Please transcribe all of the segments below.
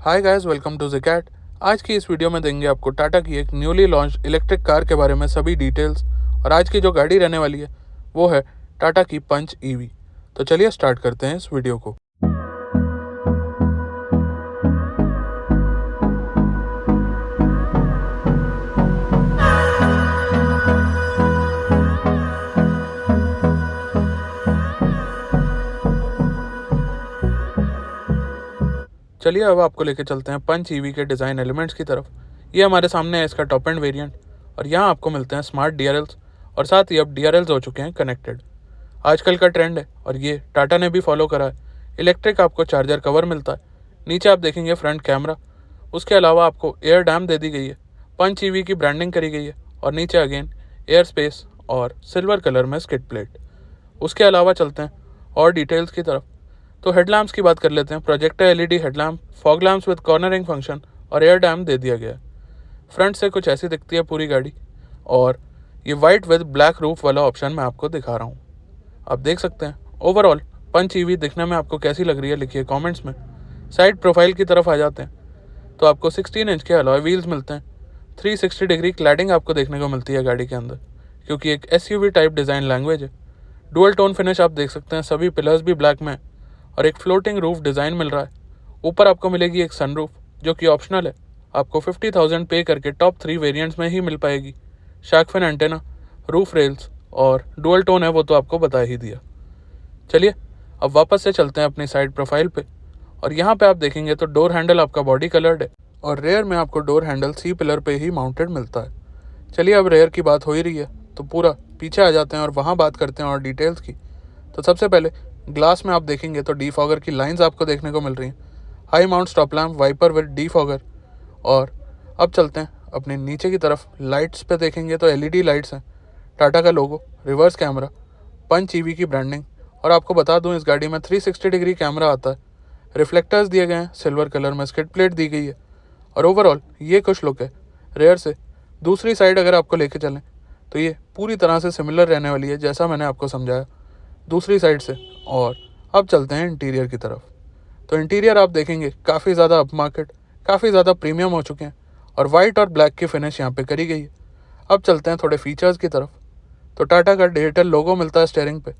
Hi guys, welcome to ज़िकैट। आज की इस वीडियो में देंगे आपको टाटा की एक न्यूली लॉन्च इलेक्ट्रिक कार के बारे में सभी डिटेल्स। और आज की जो गाड़ी रहने वाली है वो है टाटा की पंच ईवी। तो चलिए स्टार्ट करते हैं इस वीडियो को। चलिए अब आपको लेके चलते हैं पंच ईवी के डिज़ाइन एलिमेंट्स की तरफ। ये हमारे सामने है इसका टॉप एंड वेरिएंट और यहाँ आपको मिलते हैं स्मार्ट DRLs और साथ ही अब DRLs हो चुके हैं कनेक्टेड। आजकल का ट्रेंड है और ये टाटा ने भी फॉलो करा है। इलेक्ट्रिक आपको चार्जर कवर मिलता है। नीचे आप देखेंगे फ्रंट कैमरा, उसके अलावा आपको एयर डैम दे दी गई है। पंच ईवी की ब्रांडिंग करी गई है और नीचे अगेन एयर स्पेस और सिल्वर कलर में स्किड प्लेट। उसके अलावा चलते हैं और डिटेल्स की तरफ। तो हेडलैम्प्स की बात कर लेते हैं। Projector LED headlamp, fog lamps with cornering function और एयर डैम दे दिया गया है। फ्रंट से कुछ ऐसी दिखती है पूरी गाड़ी और ये वाइट विद ब्लैक रूफ वाला ऑप्शन मैं आपको दिखा रहा हूँ। आप देख सकते हैं ओवरऑल पंच ईवी दिखने में आपको कैसी लग रही है, लिखिए कमेंट्स में। साइड प्रोफाइल की तरफ आ जाते हैं तो आपको 16 इंच के अलॉय व्हील्स मिलते हैं। 360 डिग्री क्लैडिंग आपको देखने को मिलती है गाड़ी के अंदर, क्योंकि एक SUV टाइप डिज़ाइन लैंग्वेज है। डुअल टोन फिनिश आप देख सकते हैं, सभी पिलर्स भी ब्लैक में और एक फ्लोटिंग रूफ डिज़ाइन मिल रहा है। ऊपर आपको मिलेगी एक सनरूफ जो कि ऑप्शनल है, आपको 50,000 पे करके टॉप 3 वेरिएंट्स में ही मिल पाएगी। Shark fin antenna, roof rails और डुअल टोन है वो तो आपको बता ही दिया। चलिए अब वापस से चलते हैं अपनी साइड प्रोफाइल पे और यहाँ पे आप देखेंगे तो डोर हैंडल आपका बॉडी कलर्ड है और रेयर में आपको डोर हैंडल C पिलर पे ही माउंटेड मिलता है। चलिए अब रेयर की बात हो ही रही है तो पूरा पीछे आ जाते हैं और वहाँ बात करते हैं और डिटेल्स की। तो सबसे पहले ग्लास में आप देखेंगे तो डीफॉगर की लाइंस आपको देखने को मिल रही हैं। High mount stop lamp, wiper with defogger. और अब चलते हैं अपने नीचे की तरफ। लाइट्स पे देखेंगे तो LED लाइट्स हैं, टाटा का लोगो, रिवर्स कैमरा, पंच ईवी की ब्रांडिंग। और आपको बता दूं इस गाड़ी में 360 डिग्री कैमरा आता है। रिफ्लेक्टर्स दिए गए हैं, सिल्वर कलर में स्किड प्लेट दी गई है और ओवरऑल ये कुछ लुक है। रेयर से दूसरी साइड अगर आपको लेके चलें तो ये पूरी तरह से सिमिलर रहने वाली है जैसा मैंने आपको समझाया दूसरी साइड से। और अब चलते हैं इंटीरियर की तरफ। तो इंटीरियर आप देखेंगे काफ़ी ज़्यादा अप मार्केट, काफ़ी ज़्यादा प्रीमियम हो चुके हैं और वाइट और ब्लैक की फिनिश यहाँ पे करी गई है। अब चलते हैं थोड़े फीचर्स की तरफ। तो टाटा का डिजिटल लोगो मिलता है स्टीयरिंग पे।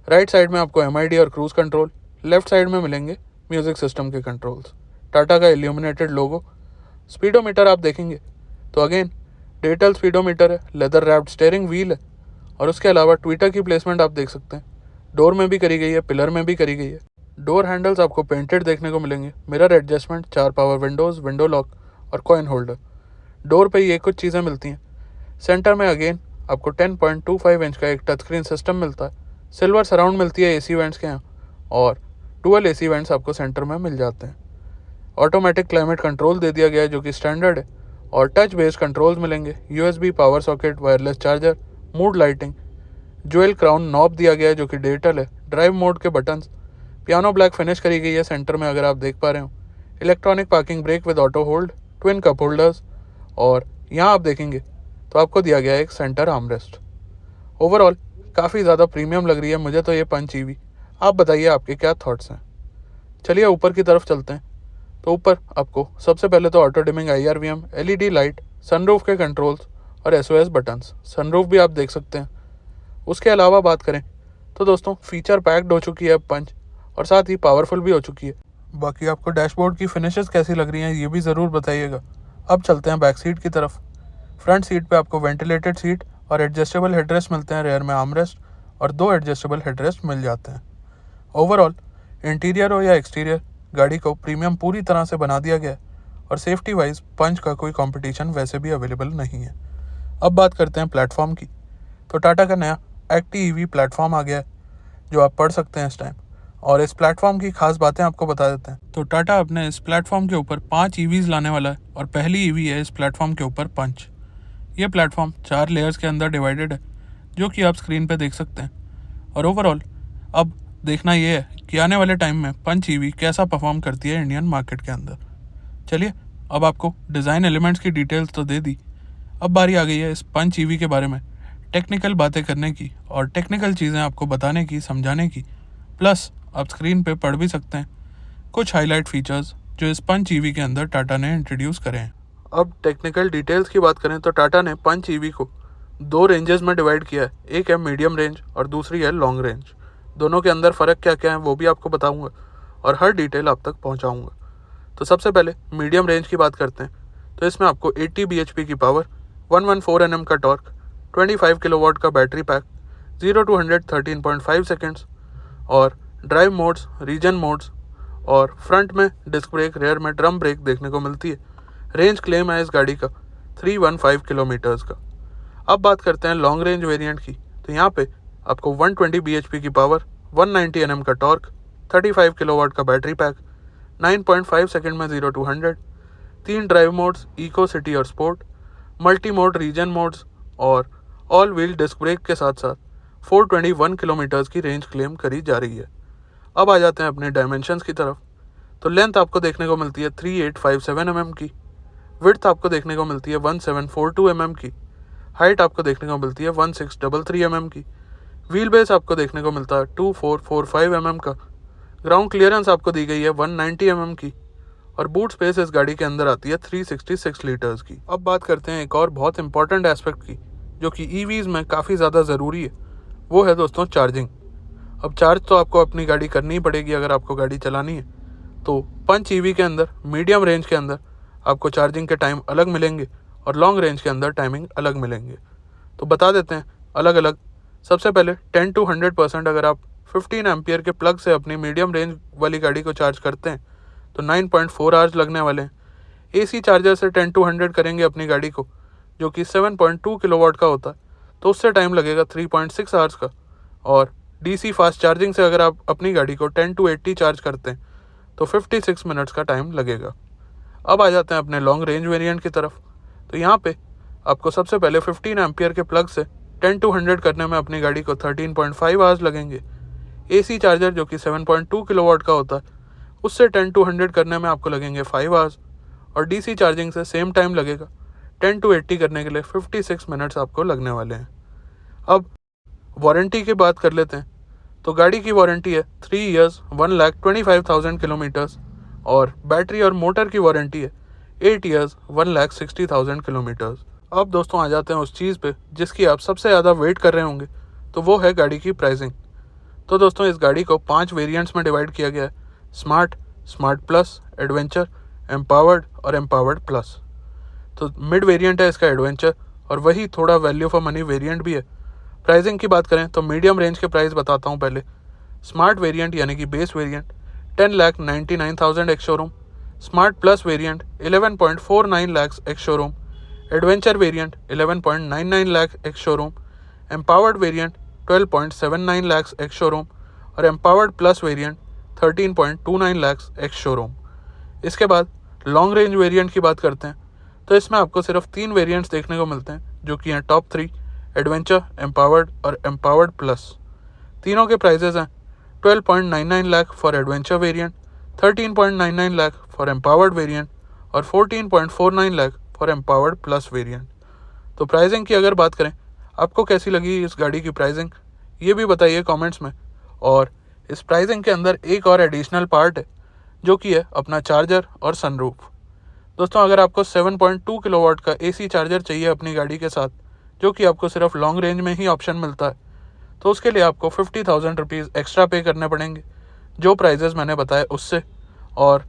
राइट साइड में आपको MID और क्रूज़ कंट्रोल, लेफ्ट साइड में मिलेंगे म्यूज़िक सिस्टम के कंट्रोल्स। टाटा का इल्यूमिनेटेड लोगो। स्पीडोमीटर आप देखेंगे तो अगेन डिजिटल स्पीडोमीटर है, लेदर रैप्ड स्टीयरिंग व्हील है और उसके अलावा ट्विटर की प्लेसमेंट आप देख सकते हैं। डोर में भी करी गई है, पिलर में भी करी गई है। डोर हैंडल्स आपको पेंटेड देखने को मिलेंगे। Mirror adjustment, 4 power Windows, window lock और कॉइन होल्डर। डोर पे ये कुछ चीज़ें मिलती हैं। सेंटर में अगेन आपको 10.25 इंच का एक टच स्क्रीन सिस्टम मिलता है। सिल्वर सराउंड मिलती है AC वेंट्स के यहाँ और डुअल AC वेंट्स आपको सेंटर में मिल जाते हैं। ऑटोमेटिक क्लाइमेट कंट्रोल दे दिया गया है जो कि स्टैंडर्ड है और टच बेस्ड कंट्रोल्स मिलेंगे। USB power socket, wireless charger, mood lighting, jewel crown knob दिया गया है जो कि डिजिटल है। ड्राइव मोड के बटन्स, पियानो ब्लैक फिनिश करी गई है सेंटर में अगर आप देख पा रहे हो। Electronic parking brake with auto hold, twin cup holders और यहाँ आप देखेंगे तो आपको दिया गया है एक सेंटर आर्मरेस्ट। ओवरऑल काफ़ी ज़्यादा प्रीमियम लग रही है मुझे तो ये पंच ईवी। आप बताइए आपके क्या थॉट्स हैं। चलिए ऊपर की तरफ चलते हैं। तो ऊपर आपको सबसे पहले तो auto dimming IRVM, LED light, sunroof के कंट्रोल्स और SOS बटन्स। सनरूफ भी आप देख सकते हैं। उसके अलावा बात करें तो दोस्तों फीचर पैक्ड हो चुकी है पंच और साथ ही पावरफुल भी हो चुकी है। बाकी आपको डैशबोर्ड की फिनिशेस कैसी लग रही हैं ये भी ज़रूर बताइएगा। अब चलते हैं बैक सीट की तरफ। फ्रंट सीट पे आपको वेंटिलेटेड सीट और एडजस्टेबल हेडरेस्ट मिलते हैं। रेयर में आर्मरेस्ट और 2 एडजस्टेबल हेडरेस्ट मिल जाते हैं। ओवरऑल इंटीरियर हो या एक्सटीरियर, गाड़ी को प्रीमियम पूरी तरह से बना दिया गया है और सेफ्टी वाइज पंच का कोई कंपटीशन वैसे भी अवेलेबल नहीं है। अब बात करते हैं प्लेटफॉर्म की। तो टाटा का नया एक्टिव EV प्लेटफॉर्म आ गया है जो आप पढ़ सकते हैं इस टाइम और इस प्लेटफॉर्म की खास बातें आपको बता देते हैं। तो टाटा अपने इस प्लेटफॉर्म के ऊपर 5 EVs लाने वाला है और पहली EV है इस प्लेटफॉर्म के ऊपर पंच। ये प्लेटफॉर्म 4 लेयर्स के अंदर डिवाइडेड है जो कि आप स्क्रीन पे देख सकते हैं। और ओवरऑल अब देखना ये है कि आने वाले टाइम में पंच ईवी कैसा परफॉर्म करती है इंडियन मार्केट के अंदर। चलिए अब आपको डिज़ाइन एलिमेंट्स की डिटेल्स तो दे दी, अब बारी आ गई है इस पंच ईवी के बारे में टेक्निकल बातें करने की और टेक्निकल चीज़ें आपको बताने की, समझाने की। प्लस आप स्क्रीन पे पढ़ भी सकते हैं कुछ हाईलाइट फीचर्स जो इस पंच ईवी के अंदर टाटा ने इंट्रोड्यूस करे हैं। अब टेक्निकल डिटेल्स की बात करें तो टाटा ने पंच ईवी को 2 रेंजेस में डिवाइड किया है। एक है मीडियम रेंज और दूसरी है लॉन्ग रेंज। दोनों के अंदर फ़र्क क्या क्या है वो भी आपको बताऊंगा और हर डिटेल आप तक पहुंचाऊंगा। तो सबसे पहले मीडियम रेंज की बात करते हैं। तो इसमें आपको 80 bhp की पावर, 114 Nm का टॉर्क, 25 किलोवाट का बैटरी पैक, 0 to 100 13.5 सेकेंड्स और ड्राइव मोड्स, रीजन मोड्स और फ्रंट में डिस्क ब्रेक, रेयर में ड्रम ब्रेक देखने को मिलती है। रेंज क्लेम है इस गाड़ी का 315 किलोमीटर्स का। अब बात करते हैं लॉन्ग रेंज वेरिएंट की। तो यहाँ पे आपको 120 bhp की पावर, 190 Nm का टॉर्क, 35 किलोवाट का बैटरी पैक, 9.5 सेकेंड में 0 to 100, 3 drive modes, eco, city और sport, multi mode, regen modes और ऑल व्हील डिस्क ब्रेक के साथ साथ 421 किलोमीटर्स की रेंज क्लेम करी जा रही है। अब आ जाते हैं अपने डायमेंशंस की तरफ। तो लेंथ आपको देखने को मिलती है 3857 mm की, विड्थ आपको देखने को मिलती है 1742 mm की, हाइट आपको देखने को मिलती है 1633 mm की, व्हील बेस आपको देखने को मिलता है 2445 mm का, ग्राउंड क्लियरेंस आपको दी गई है 190 mm की और बूट स्पेस इस गाड़ी के अंदर आती है 366 लीटर्स की। अब बात करते हैं एक और बहुत इंपॉर्टेंट एस्पेक्ट की जो कि ईवीज़ में काफ़ी ज़्यादा ज़रूरी है, वो है दोस्तों चार्जिंग। अब चार्ज तो आपको अपनी गाड़ी करनी ही पड़ेगी अगर आपको गाड़ी चलानी है। तो पंच ईवी के अंदर मीडियम रेंज के अंदर आपको चार्जिंग के टाइम अलग मिलेंगे और लॉन्ग रेंज के अंदर टाइमिंग अलग मिलेंगे। तो बता देते हैं अलग अलग। सबसे पहले 10 to 100% अगर आप 15 एम्पियर के प्लग से अपनी मीडियम रेंज वाली गाड़ी को चार्ज करते हैं तो 9.4 आवर्स लगने वाले हैं। एसी चार्जर से 10 to 100 करेंगे अपनी गाड़ी को जो कि 7.2 किलोवाट का होता है तो उससे टाइम लगेगा 3.6 आवर्स का। और डीसी फास्ट चार्जिंग से अगर आप अपनी गाड़ी को 10 to 80 चार्ज करते हैं तो 56 मिनट्स का टाइम लगेगा। अब आ जाते हैं अपने लॉन्ग रेंज वेरिएंट की तरफ। तो यहाँ पे आपको सबसे पहले 15 एम्पियर के प्लग से 10 to 100 करने में अपनी गाड़ी को 13.5 आवर्स लगेंगे। एसी चार्जर जो कि 7.2 किलोवाट का होता है उससे 10 to 100 करने में आपको लगेंगे 5 आवर्स और डीसी चार्जिंग से सेम टाइम लगेगा। 10 to 80 करने के लिए 56 मिनट्स आपको लगने वाले हैं। अब वारंटी की बात कर लेते हैं। तो गाड़ी की वारंटी है 3 years 1,25,000 किलोमीटर्स और बैटरी और मोटर की वारंटी है 8 years 1,60,000 किलोमीटर्स। अब दोस्तों आ जाते हैं उस चीज़ पे जिसकी आप सबसे ज़्यादा वेट कर रहे होंगे, तो वो है गाड़ी की प्राइसिंग। तो दोस्तों इस गाड़ी को 5 वेरिएंट्स में डिवाइड किया गया है: smart, smart plus, adventure, empowered और एम्पावर्ड प्लस। तो मिड वेरिएंट है इसका एडवेंचर और वही थोड़ा वैल्यू फॉर मनी वेरिएंट भी है। प्राइसिंग की बात करें तो मीडियम रेंज के प्राइस बताता हूँ पहले। स्मार्ट वेरिएंट यानी कि base variant 10,99,000 ex showroom, smart plus variant 11.49 lakh ex showroom, adventure variant 11.99 lakh ex showroom, empowered variant 12.79 lakh ex showroom और empowered plus variant 13.29 lakh ex showroom. इसके बाद लॉन्ग रेंज वेरिएंट की बात करते हैं तो इसमें आपको सिर्फ 3 वेरिएंट्स देखने को मिलते हैं जो कि हैं टॉप 3: एडवेंचर, एम्पावर्ड और एम्पावर्ड प्लस। तीनों के प्राइजेज हैं 12.99 lakh for adventure variant, 13.99 lakh for empowered variant और 14.49 lakh for empowered plus variant. तो प्राइसिंग की अगर बात करें, आपको कैसी लगी इस गाड़ी की प्राइसिंग, ये भी बताइए कमेंट्स में। और इस प्राइसिंग के अंदर एक और एडिशनल पार्ट है जो कि है अपना चार्जर और सनरूफ। दोस्तों अगर आपको 7.2 किलोवाट का एसी चार्जर चाहिए अपनी गाड़ी के साथ, जो कि आपको सिर्फ लॉन्ग रेंज में ही ऑप्शन मिलता है, तो उसके लिए आपको 50,000 रुपीज़ एक्स्ट्रा पे करने पड़ेंगे जो प्राइजेस मैंने बताए उससे। और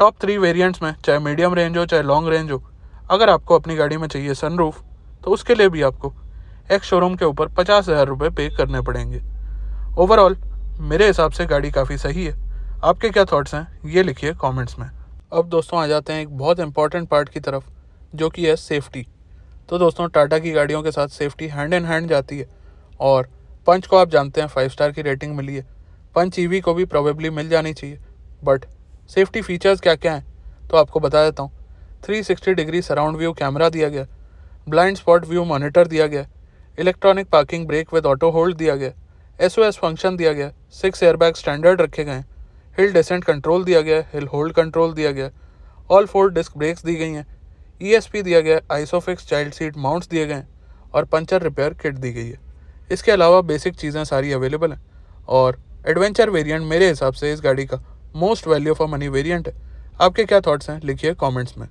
टॉप 3 वेरिएंट्स में चाहे मीडियम रेंज हो चाहे लॉन्ग रेंज हो, अगर आपको अपनी गाड़ी में चाहिए सनरूफ तो उसके लिए भी आपको एक्स शोरूम के ऊपर 50,000 रुपये पे करने पड़ेंगे। ओवरऑल मेरे हिसाब से गाड़ी काफ़ी सही है। आपके क्या थॉट्स हैं ये लिखिए कमेंट्स में। अब दोस्तों आ जाते हैं एक बहुत इंपॉर्टेंट पार्ट की तरफ जो कि है सेफ्टी। तो दोस्तों टाटा की गाड़ियों के साथ सेफ्टी हैंड इन हैंड जाती है और पंच को आप जानते हैं 5 स्टार की रेटिंग मिली है। पंच ईवी को भी प्रोबेबली मिल जानी चाहिए। बट सेफ्टी फीचर्स क्या क्या हैं तो आपको बता देता हूँ। 360 डिग्री सराउंड व्यू कैमरा दिया गया, ब्लाइंड स्पॉट व्यू मॉनिटर दिया गया, electronic parking brake with auto hold दिया गया, SOS फंक्शन दिया गया, 6 एयरबैग स्टैंडर्ड रखे गए हैं, हिल डिसेंट कंट्रोल दिया गया, हिल होल्ड कंट्रोल दिया गया, ऑल 4 डिस्क ब्रेक्स दी गई हैं, ESP दिया गया, आइसोफिक्स चाइल्ड सीट माउंट्स दिए गए हैं और पंचर रिपेयर किट दी गई है। इसके अलावा बेसिक चीज़ें सारी अवेलेबल हैं और एडवेंचर वेरिएंट मेरे हिसाब से इस गाड़ी का most value for money variant है। आपके क्या थॉट्स हैं लिखिए कमेंट्स में।